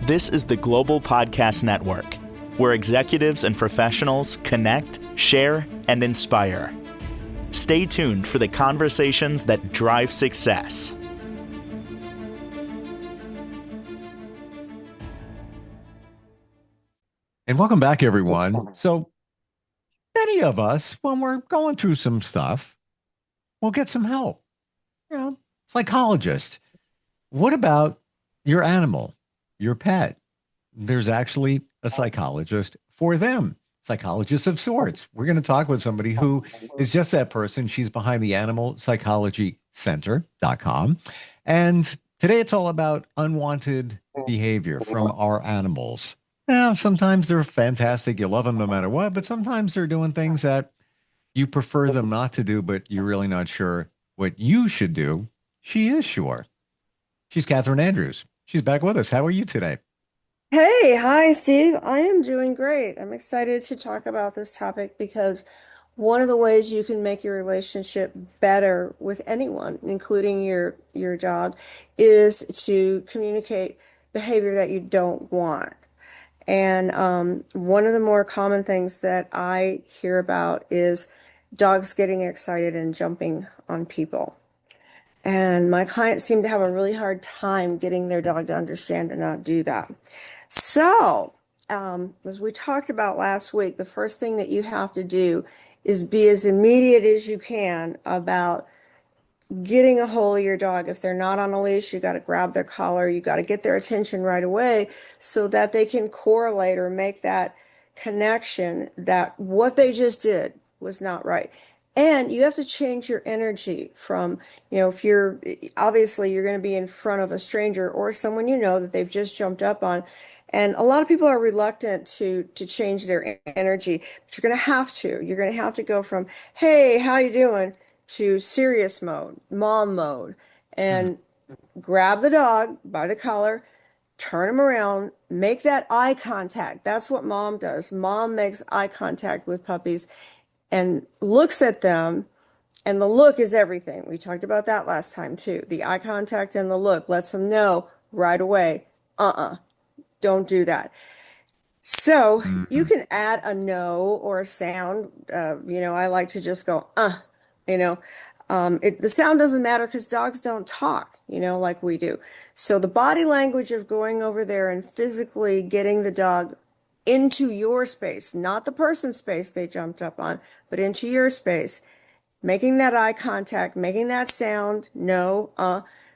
This is the Global Podcast Network, where executives and professionals connect, share, and inspire. Stay tuned for the conversations that drive success. And welcome back, everyone. So many of us, when we're going through some stuff, we'll get some help. Psychologist. What about your animal, your pet? There's actually a psychologist for them, psychologist of sorts. We're going to talk with somebody who is just that person. She's behind the Animal Psychology Center.com. And today it's all about unwanted behavior from our animals. Yeah, sometimes they're fantastic. You love them no matter what, but sometimes they're doing things that you prefer them not to do, but you're really not sure what you should do. She is sure. She's Katherine Andrews. She's back with us. How are you today? Hey, hi, Steve. I am doing great. I'm excited to talk about this topic because one of the ways you can make your relationship better with anyone, including your dog, is to communicate behavior that you don't want. And one of the more common things that I hear about is dogs getting excited and jumping on people. And my clients seem to have a really hard time getting their dog to understand and not do that. So, as we talked about last week, the first thing that you have to do is be as immediate as you can about getting a hold of your dog. If they're not on a leash, you got to grab their collar. You got to get their attention right away so that they can correlate or make that connection that what they just did was not right. And you have to change your energy from, if you're obviously you're going to be in front of a stranger or someone you know that they've just jumped up on. And a lot of people are reluctant to change their energy, but you're going to have to. You're going to have to go from, hey, how you doing? To serious mode, mom mode, and grab the dog by the collar, turn him around, make that eye contact. That's what mom does. Mom makes eye contact with puppies and looks at them, and the look is everything. We talked about that last time too. The eye contact and the look lets them know right away, don't do that. So you Mhm. can add a no or a sound. I like to just go, you know. The sound doesn't matter because dogs don't talk, like we do. So the body language of going over there and physically getting the dog into your space, not the person's space they jumped up on, but into your space, making that eye contact, making that sound, no,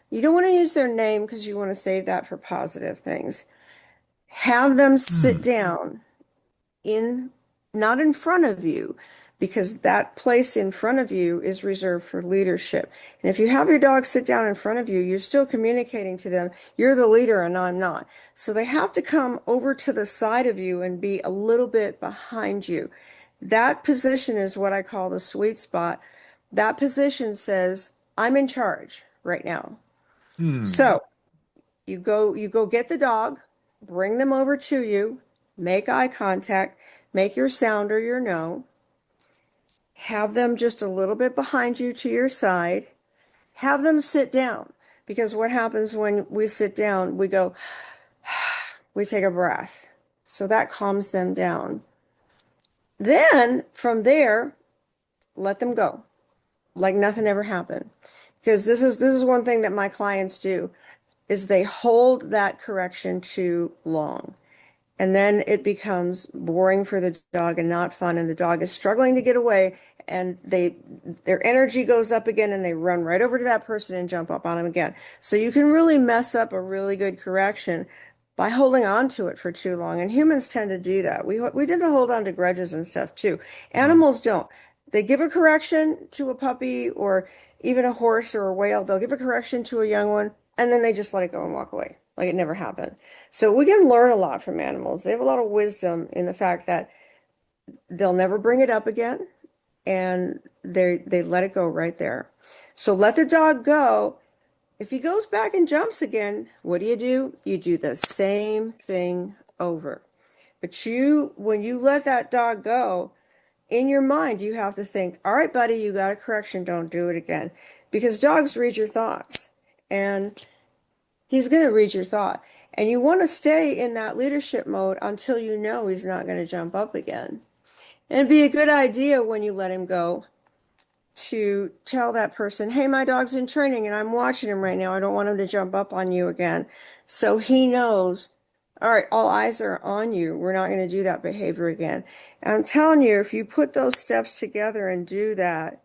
You don't want to use their name because you want to save that for positive things. Have them sit Hmm. down in not in front of you because that place in front of you is reserved for leadership. And if you have your dog sit down in front of you, you're still communicating to them, you're the leader and I'm not. So they have to come over to the side of you and be a little bit behind you. That position is what I call the sweet spot. That position says, I'm in charge right now. Hmm. So you go get the dog, bring them over to you, make eye contact, make your sound or your no, have them just a little bit behind you to your side, have them sit down. Because what happens when we sit down, we go, we take a breath. So that calms them down. Then from there, let them go like nothing ever happened. Because this is one thing that my clients do is they hold that correction too long. And then it becomes boring for the dog and not fun. And the dog is struggling to get away and their energy goes up again and they run right over to that person and jump up on him again. So you can really mess up a really good correction by holding on to it for too long. And humans tend to do that. We tend to hold on to grudges and stuff too. Animals don't. They give a correction to a puppy or even a horse or a whale. They'll give a correction to a young one and then they just let it go and walk away like it never happened. So we can learn a lot from animals. They have a lot of wisdom in the fact that they'll never bring it up again and they let it go right there. So let the dog go. If he goes back and jumps again, what do? You do the same thing over. But when you let that dog go, in your mind, you have to think, all right, buddy, you got a correction. Don't do it again. Because dogs read your thoughts. And He's going to read your thought. And you want to stay in that leadership mode until you know he's not going to jump up again. And it'd be a good idea when you let him go to tell that person, hey, my dog's in training and I'm watching him right now. I don't want him to jump up on you again. So he knows, all right, all eyes are on you. We're not going to do that behavior again. And I'm telling you, if you put those steps together and do that,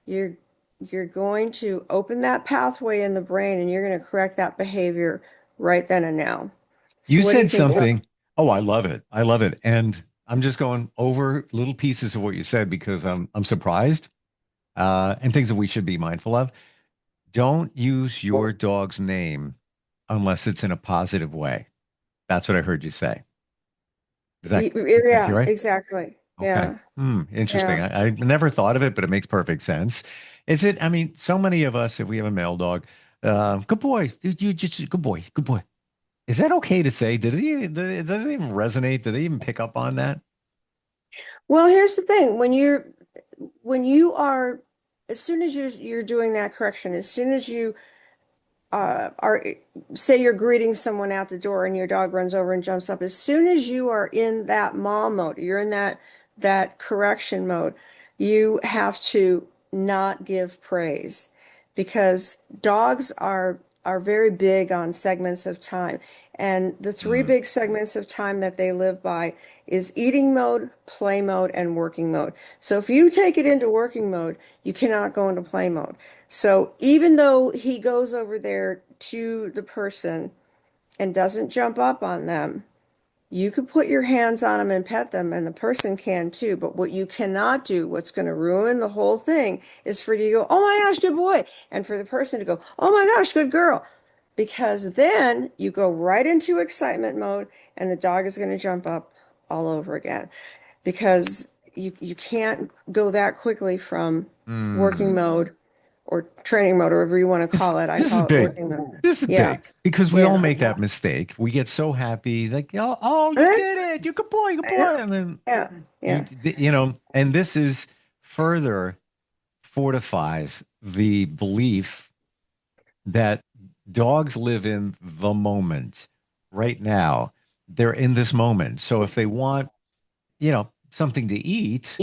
you're you're going to open that pathway in the brain and you're going to correct that behavior right then and now. So You what do you said think? something. Oh, I love it. I love it. And I'm just going over little pieces of what you said because I'm surprised and things that we should be mindful of. Don't use your dog's name unless it's in a positive way. That's what I heard you say. Is that you Yeah, right? exactly. Okay. Yeah. Interesting. Yeah. I never thought of it, but it makes perfect sense. Is it? I mean, so many of us, if we have a male dog, good boy, you just good boy, good boy. Is that okay to say? Does it even resonate? Do they even pick up on that? Well, here's the thing. When you are as soon as you're doing that correction, as soon as you are say you're greeting someone at the door and your dog runs over and jumps up, as soon as you are in that mom mode, you're in that correction mode, you have to not give praise because dogs are very big on segments of time. And the three Mm, big segments of time that they live by is eating mode, play mode, and working mode. So if you take it into working mode, you cannot go into play mode. So even though he goes over there to the person and doesn't jump up on them, you could put your hands on them and pet them, and the person can too. But what you cannot do, what's going to ruin the whole thing, is for you to go, oh my gosh, good boy. And for the person to go, oh my gosh, good girl. Because then you go right into excitement mode, and the dog is going to jump up all over again. Because you can't go that quickly from working mm. mode or training mode, or whatever you want to This call it. I this is call it big. working mode. This is Yeah. big because we all Yeah. make that mistake. We get so happy, like, you did That's, it. You good yeah. boy. And then Yeah. Yeah. and this is further fortifies the belief that dogs live in the moment right now. They're in this moment. So if they want, something to eat,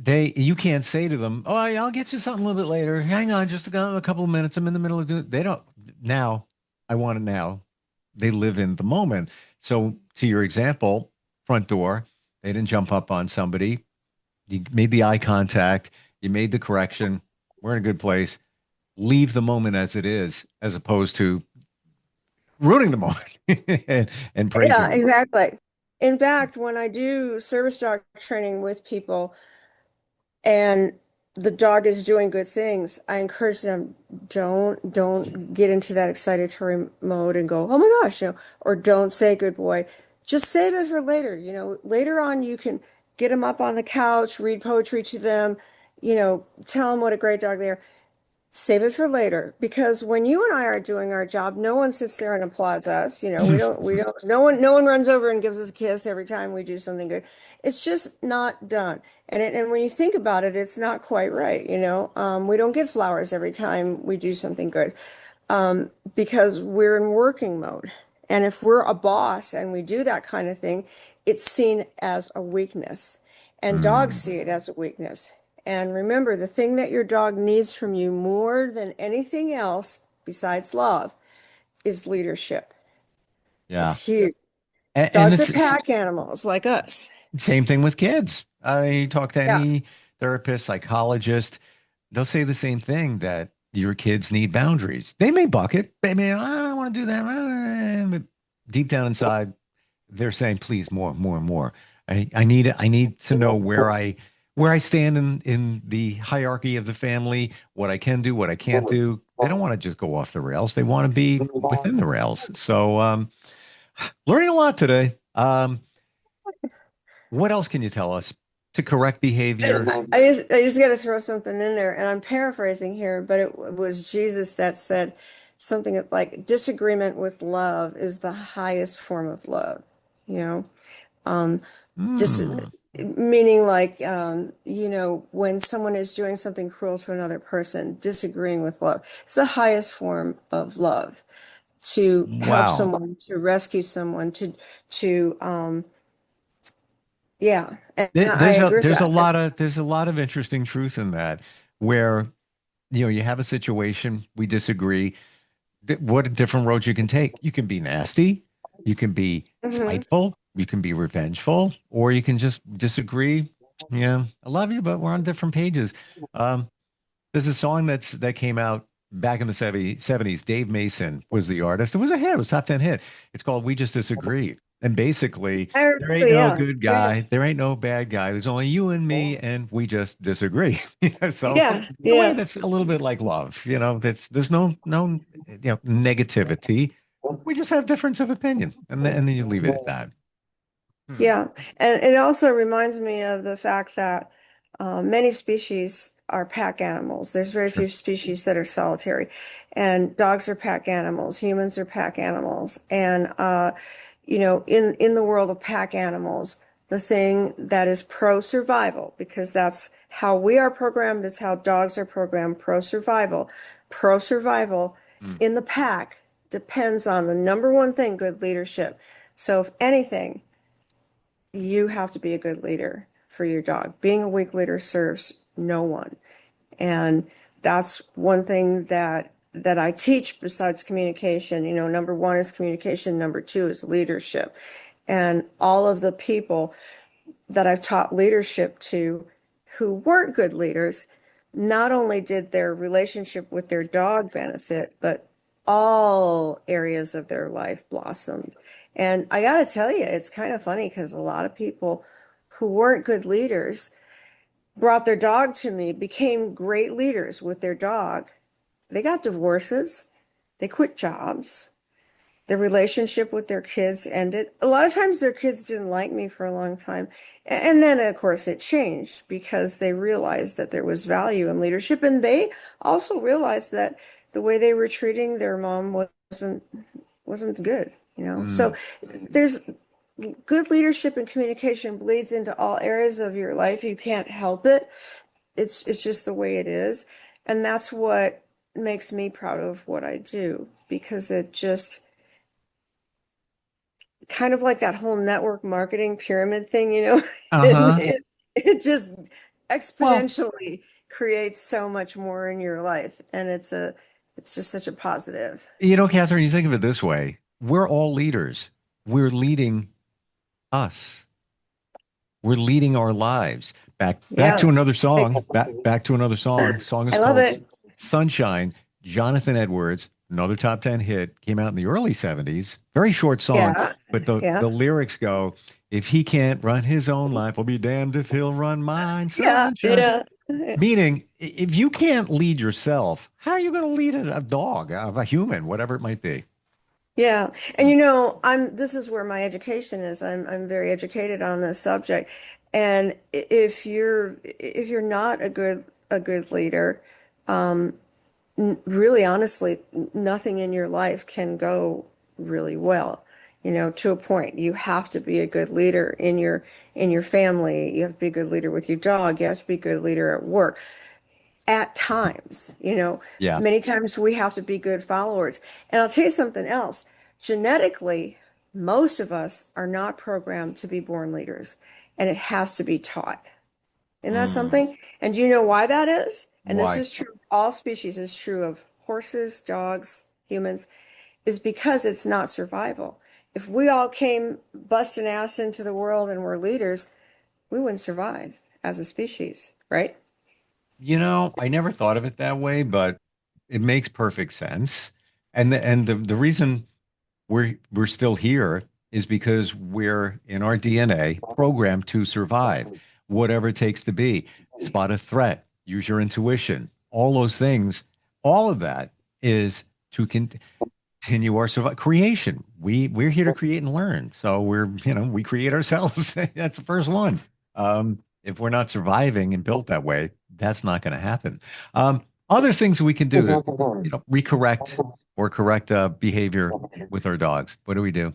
you can't say to them, "Oh, I'll get you something a little bit later. Hang on, just a couple of minutes. I'm in the middle of doing." They don't now. I want it now. They live in the moment. So to your example, front door, they didn't jump up on somebody. You made the eye contact. You made the correction. We're in a good place. Leave the moment as it is, as opposed to ruining the moment and praising Yeah, them. exactly. In fact, when I do service dog training with people and the dog is doing good things, I encourage them, don't get into that excitatory mode and go, oh my gosh, or don't say good boy. Just save it for later. Later on you can get them up on the couch, read poetry to them, tell them what a great dog they are. Save it for later because when you and I are doing our job, no one sits there and applauds us. No one runs over and gives us a kiss every time we do something good. It's just not done. And when you think about it, it's not quite right. We don't get flowers every time we do something good because we're in working mode. And if we're a boss and we do that kind of thing, it's seen as a weakness. And dogs Mm, see it as a weakness. And remember, the thing that your dog needs from you more than anything else besides love is leadership. yeah. It's huge. And Dogs are this is pack animals like us. same thing with kids. I talk to Yeah. any therapist, psychologist, they'll say the same thing that your kids need boundaries. They may buck it. They may, I don't want to do that. But deep down inside, they're saying, please, more, more, more. I need to know where I stand in the hierarchy of the family, what I can do, what I can't do. They don't want to just go off the rails. They want to be within the rails. So learning a lot today. What else can you tell us to correct behavior? I just got to throw something in there, and I'm paraphrasing here, but it was Jesus that said something like disagreement with love is the highest form of love. You know, um, dis Hmm. meaning like when someone is doing something cruel to another person, disagreeing with love. It's the highest form of love. to help Wow. someone, to rescue someone, to yeah. And I There's a agree with that. there's a lot of interesting truth in that where you have a situation, we disagree. What different roads you can take. You can be nasty, you can be Mhm. spiteful, you can be revengeful, or you can just disagree. Yeah, I love you, but we're on different pages. Um, there's a song that came out back in the 70s. Dave Mason was the artist. It was a hit. It was a top 10 hit. It's called We Just Disagree. And basically, there ain't no Yeah, good yeah, guy. There ain't no bad guy. There's only you and me, and we just disagree. So yeah, in a way, yeah, that's a little bit like love. There's no negativity. We just have difference of opinion, and then you leave it at that. Hmm. yeah. And it also reminds me of the fact that many species are pack animals. There's very Sure. few species that are solitary, and dogs are pack animals. Humans are pack animals, and in the world of pack animals, the thing that is pro survival, because that's how we are programmed, it's how dogs are programmed, pro survival. Pro survival Hmm. in the pack depends on the number one thing, good leadership. So if anything, you have to be a good leader for your dog. Being a weak leader serves no one. And that's one thing that I teach besides communication. Number one is communication, number two is leadership. And all of the people that I've taught leadership to who weren't good leaders, not only did their relationship with their dog benefit, but all areas of their life blossomed. And I got to tell you, it's kind of funny because a lot of people who weren't good leaders brought their dog to me, became great leaders with their dog. They got divorces, they quit jobs, their relationship with their kids ended. A lot of times their kids didn't like me for a long time. And then, of course, it changed because they realized that there was value in leadership. And they also realized that the way they were treating their mom wasn't good. So Mm. there's good leadership and communication bleeds into all areas of your life. You can't help it. It's just the way it is. And that's what makes me proud of what I do because it just kind of like that whole network marketing pyramid thing. Uh-huh. It just Well, exponentially creates so much more in your life. And it's just such a positive. Catherine, you think of it this way. We're all leaders. We're leading us. We're leading our lives. Back Yeah. to another song. Back to another song. Song I is love called it. Sunshine. Jonathan Edwards, another top 10 hit, came out in the early 70s. Very short song, Yeah. but the Yeah. lyrics go, if he can't run his own life, I'll be damned if he'll run mine. Yeah. Sunshine. Yeah. Meaning, if you can't lead yourself, how are you going to lead a dog, a human, whatever it might be? Yeah. And this is where my education is. I'm very educated on this subject. And if you're not a good leader, really honestly, nothing in your life can go really well. To a point. You have to be a good leader in your family. You have to be a good leader with your dog. You have to be a good leader at work at times. Yeah. Many times we have to be good followers. And I'll tell you something else. Genetically, most of us are not programmed to be born leaders, and it has to be taught. Isn't that Mm, something? And do you know why that is? And this why? is true, all species is true of horses, dogs, humans, is because it's not survival. If we all came busting ass into the world and were leaders, we wouldn't survive as a species, right? I never thought of it that way, but it makes perfect sense. And the reason we're still here is because we're in our DNA programmed to survive, whatever it takes to be. Spot a threat, use your intuition, all those things, all of that is to continue our creation. We're here to create and learn. So we create ourselves. That's the first one. If we're not surviving and built that way, that's not going to happen. Other things we can do to, recorrect or correct behavior with our dogs. What do we do?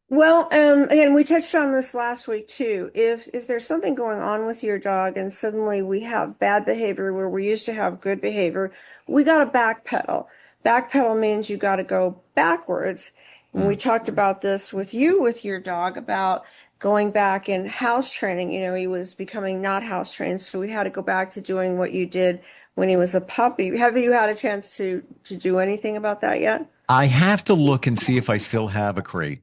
Well, again, we touched on this last week too. If there's something going on with your dog and suddenly we have bad behavior where we used to have good behavior, we got to backpedal. Backpedal means you got to go backwards. And we Mm. talked about this with you, with your dog, about going back in house training. He was becoming not house trained, so we had to go back to doing what you did when he was a puppy. Have you had a chance to do anything about that yet? I have to look and see if I still have a crate.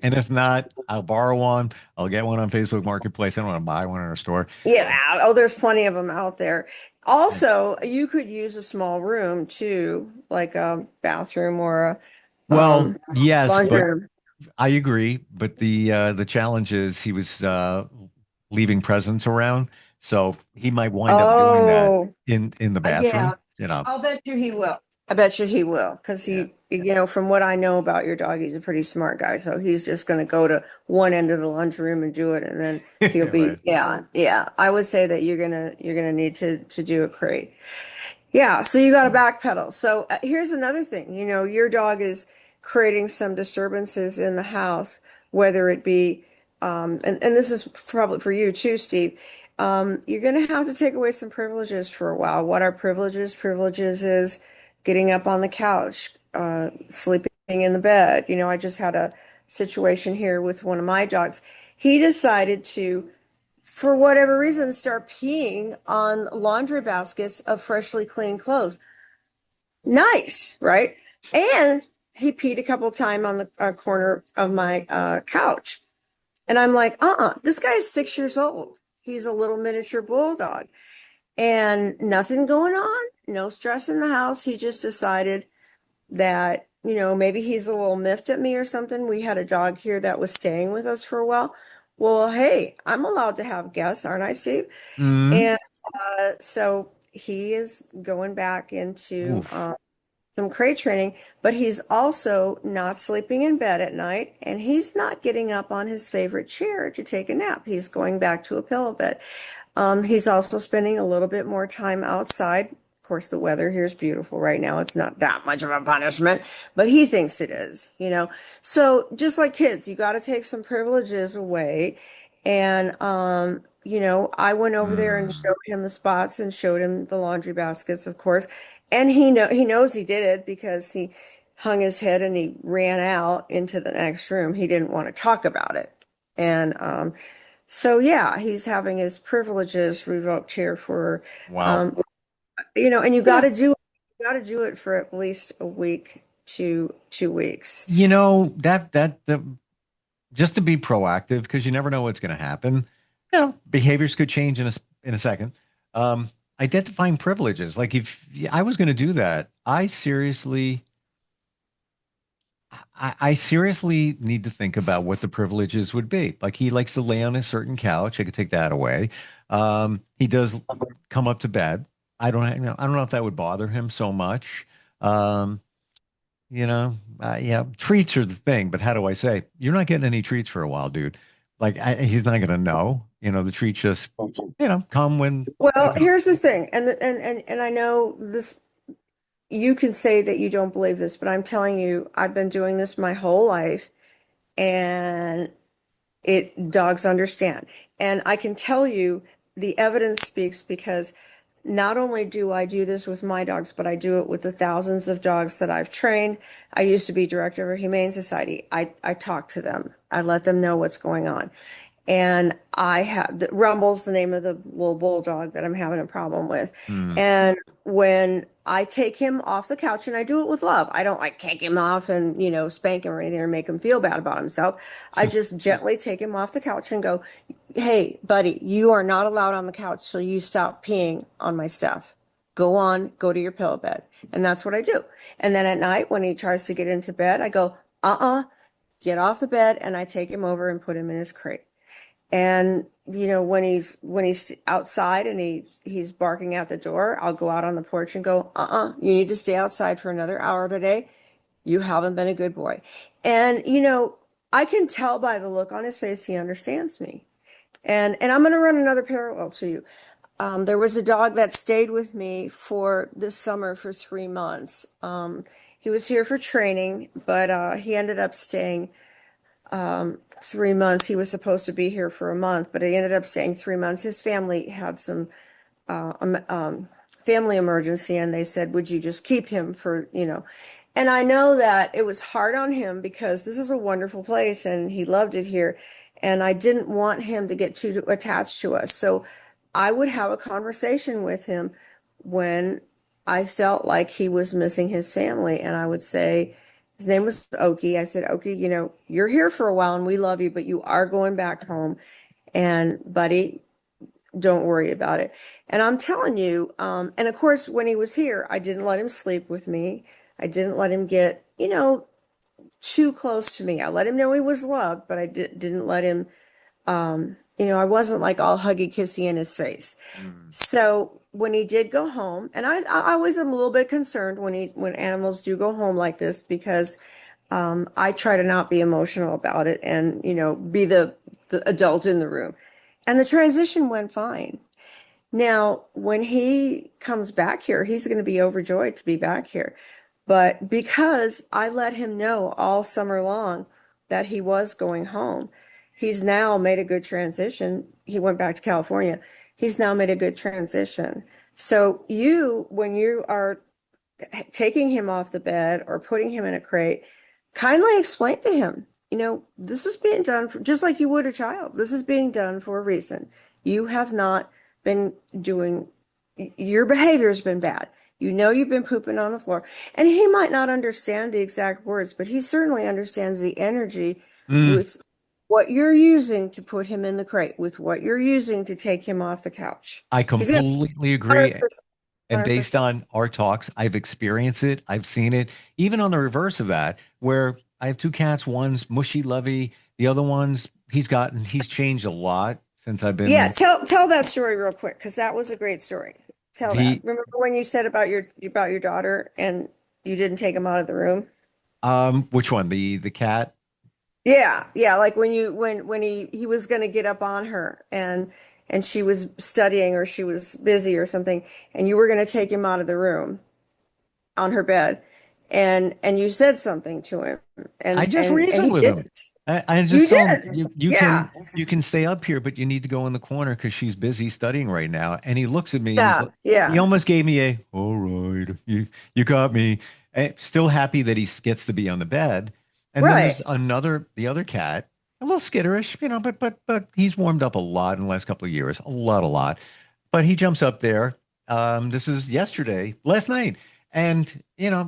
And if not, I'll borrow one. I'll get one on Facebook Marketplace. I don't want to buy one in a store. Yeah. Oh, there's plenty of them out there. Also, you could use a small room too, like a bathroom or a Well, yes, laundry but room. I agree. But the challenge is he was leaving presents around, so he might wind up doing that Oh, in the yeah. bathroom. You know. I'll bet you he will. I bet you he will, because Yeah. from what I know about your dog, he's a pretty smart guy. So he's just going to go to one end of the lunchroom and do it, and then he'll be, Right. yeah, yeah. I would say that you're gonna need to do a crate. Yeah, so you got to backpedal. So here's another thing. Your dog is creating some disturbances in the house, whether it be, and this is probably for you too, Steve. You're going to have to take away some privileges for a while. What are privileges? Privileges is getting up on the couch, sleeping in the bed. I just had a situation here with one of my dogs. He decided to, for whatever reason, start peeing on laundry baskets of freshly cleaned clothes. Nice, right? And he peed a couple times on the corner of my couch. And I'm like, this guy is 6 years old. He's a little miniature bulldog and nothing going on, no stress in the house. He just decided that, maybe he's a little miffed at me or something. We had a dog here that was staying with us for a while. Well, hey, I'm allowed to have guests, aren't I, Steve? Mm. And so he is going back into Oof. some crate training, but he's also not sleeping in bed at night and he's not getting up on his favorite chair to take a nap. He's going back to a pillow bed. He's also spending a little bit more time outside. Of course, the weather here is beautiful right now. It's not that much of a punishment, but he thinks it is. So just like kids, you got to take some privileges away. And, I went over there and Mm. showed him the spots and showed him the laundry baskets, of course. And he knows he did it because he hung his head and he ran out into the next room. He didn't want to talk about it. And, so yeah, he's having his privileges revoked here for, Wow. um, and Yeah. you got to do it for at least a week to 2 weeks. That just to be proactive because you never know what's going to happen. Behaviors could change in a second. Identifying privileges, like if I was going to do that, I seriously need to think about what the privileges would be. Like he likes to lay on a certain couch. I could take that away. He does come up to bed. I don't know if that would bother him so much. Um, yeah, treats are the thing, but how do I say? You're not getting any treats for a while, dude. Like he's not gonna know. The treats just, come when they Well, come. here's the thing, and I know this, you can say that you don't believe this, but I'm telling you, I've been doing this my whole life, and dogs understand. And I can tell you the evidence speaks because not only do I do this with my dogs, but I do it with the thousands of dogs that I've trained. I used to be director of a humane society. I talk to them. I let them know what's going on. And Rumble's the name of the little bulldog that I'm having a problem with. Hmm. And when I take him off the couch, and I do it with love, I don't like take him off and, spank him or anything or make him feel bad about himself. I just gently take him off the couch and go, hey, buddy, you are not allowed on the couch, so you stop peeing on my stuff. Go to your pillow bed. And that's what I do. And then at night, when he tries to get into bed, I go, get off the bed, and I take him over and put him in his crate. And when he's outside and he's barking at the door, I'll go out on the porch and go, you need to stay outside for another hour today. You haven't been a good boy. And I can tell by the look on his face he understands me. And I'm going to run another parallel to you. There was a dog that stayed with me for this summer for 3 months. He was here for training, but he ended up staying 3 months. He was supposed to be here for a month, but he ended up staying 3 months. His family had some family emergency, and they said, would you just keep him for, and I know that it was hard on him because this is a wonderful place and he loved it here. And I didn't want him to get too attached to us. So I would have a conversation with him when I felt like he was missing his family. And I would say, his name was Oki. I said, Oki, you're here for a while and we love you, but you are going back home. And buddy, don't worry about it. And I'm telling you, and of course, when he was here, I didn't let him sleep with me. I didn't let him get, too close to me. I let him know he was loved, but I didn't let him, I wasn't like all huggy kissy in his face. So when he did go home, and I always am a little bit concerned when animals do go home like this, because I try to not be emotional about it and, be the adult in the room. And the transition went fine. Now, when he comes back here, he's going to be overjoyed to be back here. But because I let him know all summer long that he was going home, he's now made a good transition. He went back to California. He's now made a good transition. So when you are taking him off the bed or putting him in a crate, kindly explain to him, this is being done for, just like you would a child. This is being done for a reason. You have not been your behavior has been bad. You've been pooping on the floor. And he might not understand the exact words, but he certainly understands the energy with what you're using to put him in the crate, with what you're using to take him off the couch. I completely agree. 100%. And based on our talks, I've experienced it. I've seen it. Even on the reverse of that, where I have two cats, one's mushy lovey, the other one's he's changed a lot since I've been. Yeah, tell that story real quick, because that was a great story. Tell that. Remember when you said about your daughter and you didn't take him out of the room? Which one? The cat? Yeah, like when he was going to get up on her and she was studying or she was busy or something, and you were going to take him out of the room on her bed, and you said something to him, and I just reasoned with him. I just told him you can stay up here, but you need to go in the corner because she's busy studying right now. And he looks at me. He almost gave me all right, you got me. Still happy that he gets to be on the bed. And then there's the other cat, a little skitterish, but he's warmed up a lot in the last couple of years, a lot. But he jumps up there. This is last night. And,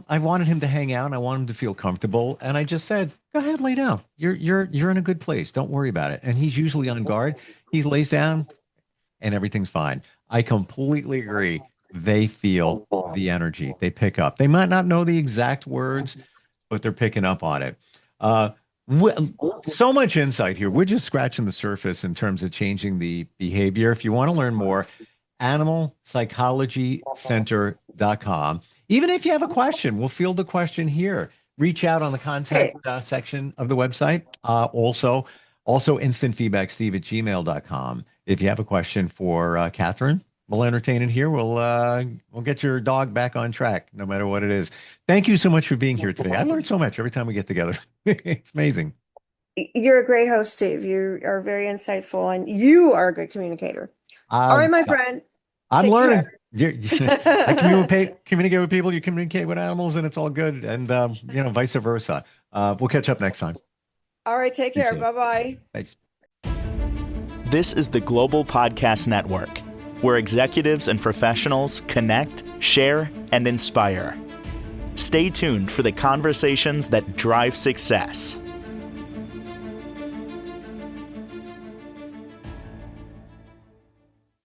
I wanted him to hang out and I wanted him to feel comfortable. And I just said, go ahead, lay down. You're in a good place. Don't worry about it. And he's usually on guard. He lays down and everything's fine. I completely agree. They feel the energy. They pick up. They might not know the exact words, but they're picking up on it. So much insight here. We're just scratching the surface in terms of changing the behavior. If you want to learn more, animalpsychologycenter.com. Even if you have a question, we'll field the question here. Reach out on the contact section of the website. Also instantfeedbacksteve@gmail.com. If you have a question for Katherine, we'll entertain it here. We'll get your dog back on track, no matter what it is. Thank you so much for being here today. I learned so much every time we get together. It's amazing. You're a great host, Steve. You are very insightful and you are a good communicator. All right, my friend. I'm learning. I communicate with people, you communicate with animals, and it's all good. And, vice versa. We'll catch up next time. All right, take care. Bye-bye. Thanks. This is the Global Podcast Network, where executives and professionals connect, share, and inspire. Stay tuned for the conversations that drive success.